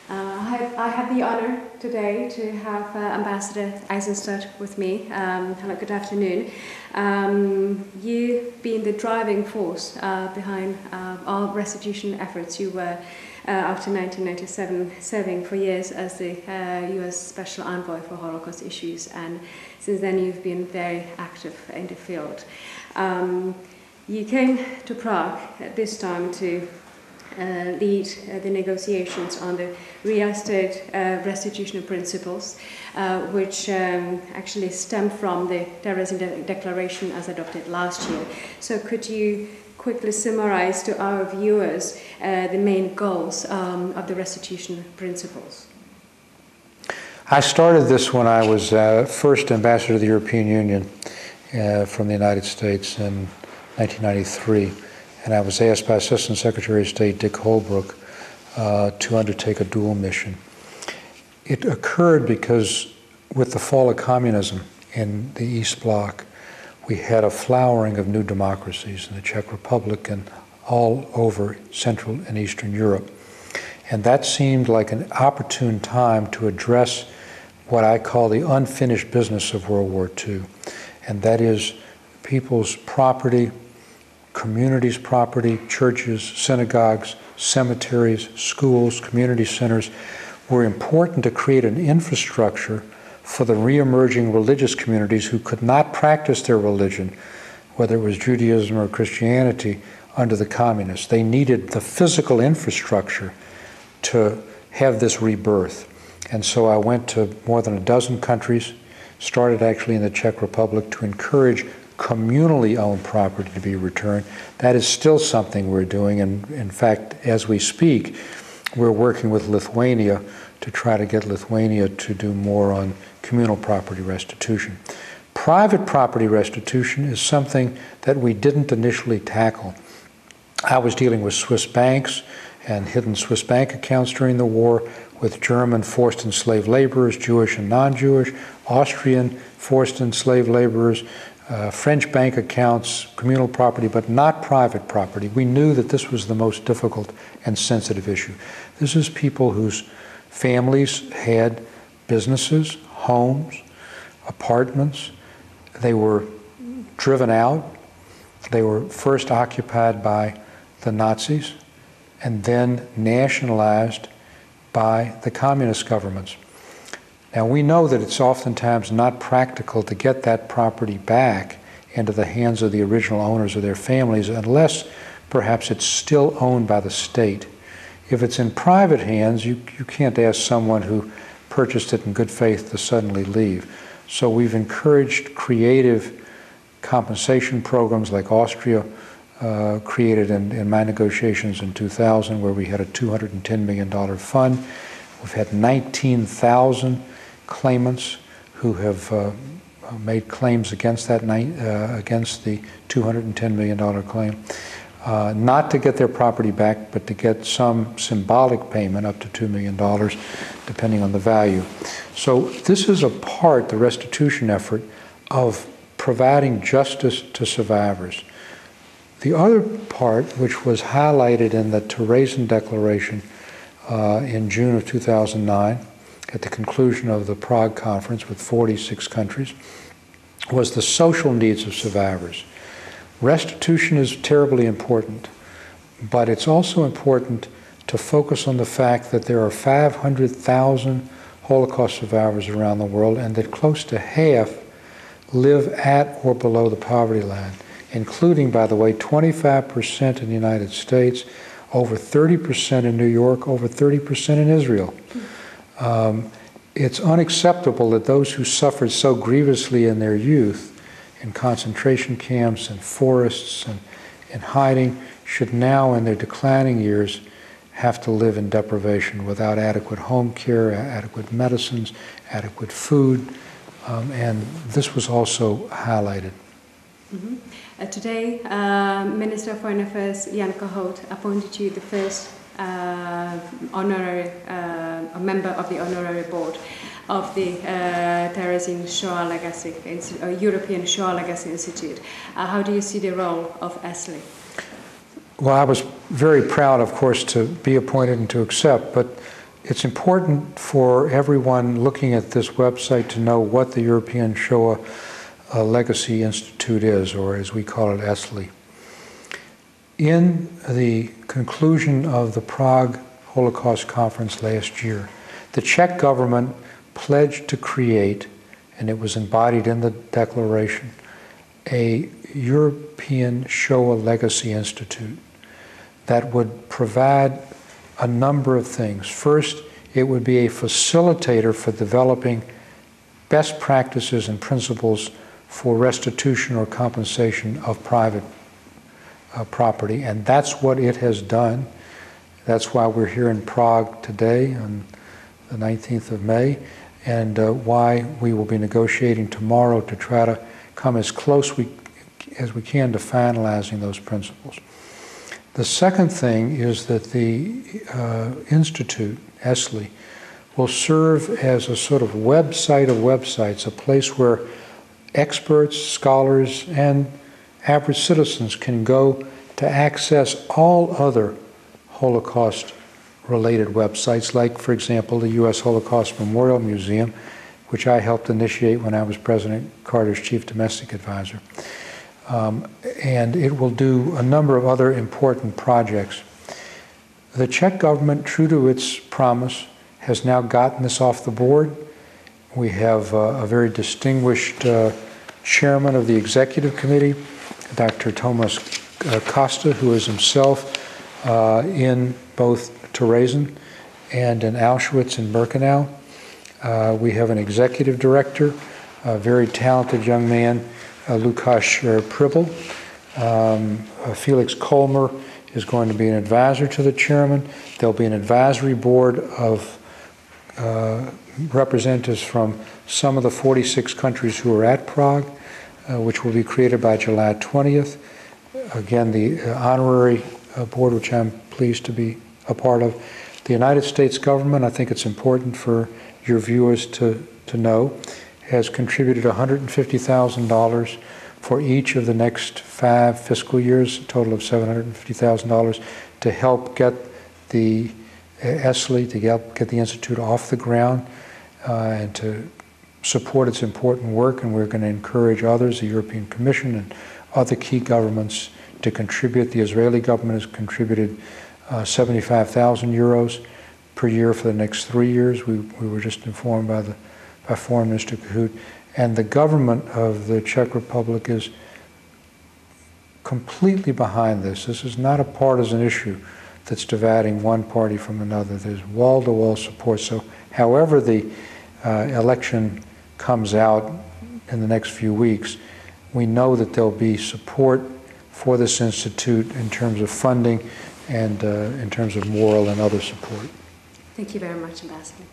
I have the honor today to have Ambassador Eizenstat with me. Hello, good afternoon. You've been the driving force behind our restitution efforts. You were, after 1997, serving for years as the US Special Envoy for Holocaust issues, and since then you've been very active in the field. You came to Prague at this time to lead the negotiations on the real-estate restitution principles, which actually stem from the terrorism declaration as adopted last year. So could you quickly summarize to our viewers the main goals of the restitution principles? I started this when I was first ambassador to the European Union from the United States in 1993. And I was asked by Assistant Secretary of State Dick Holbrooke to undertake a dual mission. It occurred because with the fall of communism in the East Bloc, we had a flowering of new democracies in the Czech Republic and all over Central and Eastern Europe. And that seemed like an opportune time to address what I call the unfinished business of World War II. And that is people's property, communities' property, churches, synagogues, cemeteries, schools, community centers were important to create an infrastructure for the re-emerging religious communities who could not practice their religion, whether it was Judaism or Christianity, under the communists. They needed the physical infrastructure to have this rebirth. And so I went to more than a dozen countries, started actually in the Czech Republic, to encourage communally owned property to be returned. That is still something we're doing, and in fact, as we speak, we're working with Lithuania to try to get Lithuania to do more on communal property restitution. Private property restitution is something that we didn't initially tackle. I was dealing with Swiss banks and hidden Swiss bank accounts during the war, with German forced enslaved laborers, Jewish and non-Jewish, Austrian forced enslaved laborers, French bank accounts, communal property, but not private property. We knew that this was the most difficult and sensitive issue. This is people whose families had businesses, homes, apartments. They were driven out. They were first occupied by the Nazis and then nationalized by the communist governments. Now, we know that it's oftentimes not practical to get that property back into the hands of the original owners or their families unless perhaps it's still owned by the state. If it's in private hands, you can't ask someone who purchased it in good faith to suddenly leave. So we've encouraged creative compensation programs like Austria created in my negotiations in 2000, where we had a $210 million fund. We've had 19,000 claimants who have made claims against that against the $210 million claim, not to get their property back, but to get some symbolic payment up to $2 million, depending on the value. So this is a part, the restitution effort, of providing justice to survivors. The other part, which was highlighted in the Terezin Declaration in June of 2009, at the conclusion of the Prague conference with 46 countries, was the social needs of survivors. Restitution is terribly important, but it's also important to focus on the fact that there are 500,000 Holocaust survivors around the world, and that close to half live at or below the poverty line, including, by the way, 25% in the United States, over 30% in New York, over 30% in Israel. It's unacceptable that those who suffered so grievously in their youth, in concentration camps and forests and in hiding, should now, in their declining years, have to live in deprivation without adequate home care, adequate medicines, adequate food, and this was also highlighted. Mm-hmm. Today, Minister of Foreign Affairs Jan Kohout appointed you the first honorary member of the honorary board of the Terezin Shoah Legacy European Shoah Legacy Institute. How do you see the role of ESLI? Well, I was very proud, of course, to be appointed and to accept, but It's important for everyone looking at this website to know what the European Shoah Legacy Institute is, or as we call it, ESLI. In the conclusion of the Prague Holocaust Conference last year, the Czech government pledged to create, and it was embodied in the declaration, a European Shoah Legacy Institute that would provide a number of things. First, it would be a facilitator for developing best practices and principles for restitution or compensation of private property, and that's what it has done. That's why we're here in Prague today on the 19th of May, and why we will be negotiating tomorrow to try to come as close as we can to finalizing those principles. The second thing is that the Institute, ESLI, will serve as a sort of website of websites, a place where experts, scholars, and average citizens can go to access all other Holocaust-related websites, like, for example, the U.S. Holocaust Memorial Museum, which I helped initiate when I was President Carter's Chief Domestic Advisor. And it will do a number of other important projects. The Czech government, true to its promise, has now gotten this off the board. We have a very distinguished chairman of the executive committee, Dr. Tomas Costa, who is himself in both Terezin and in Auschwitz and Birkenau. We have an executive director, a very talented young man, Lukáš Pribble. Felix Kolmer is going to be an advisor to the chairman. There'll be an advisory board of representatives from some of the 46 countries who are at Prague, which will be created by July 20th. Again, the honorary board, which I'm pleased to be a part of. The United States government, I think it's important for your viewers to know, has contributed $150,000 for each of the next 5 fiscal years, a total of $750,000, to help get the ESLI, to get the Institute off the ground, and to support its important work. And we're going to encourage others, the European Commission and other key governments, to contribute. The Israeli government has contributed 75,000 euros per year for the next 3 years. We were just informed by Foreign Minister Cahut. And the government of the Czech Republic is completely behind this. This is not a partisan issue that's dividing one party from another. There's wall-to-wall support. So however the election comes out in the next few weeks, we know that there'll be support for this institute in terms of funding and in terms of moral and other support. Thank you very much, Ambassador.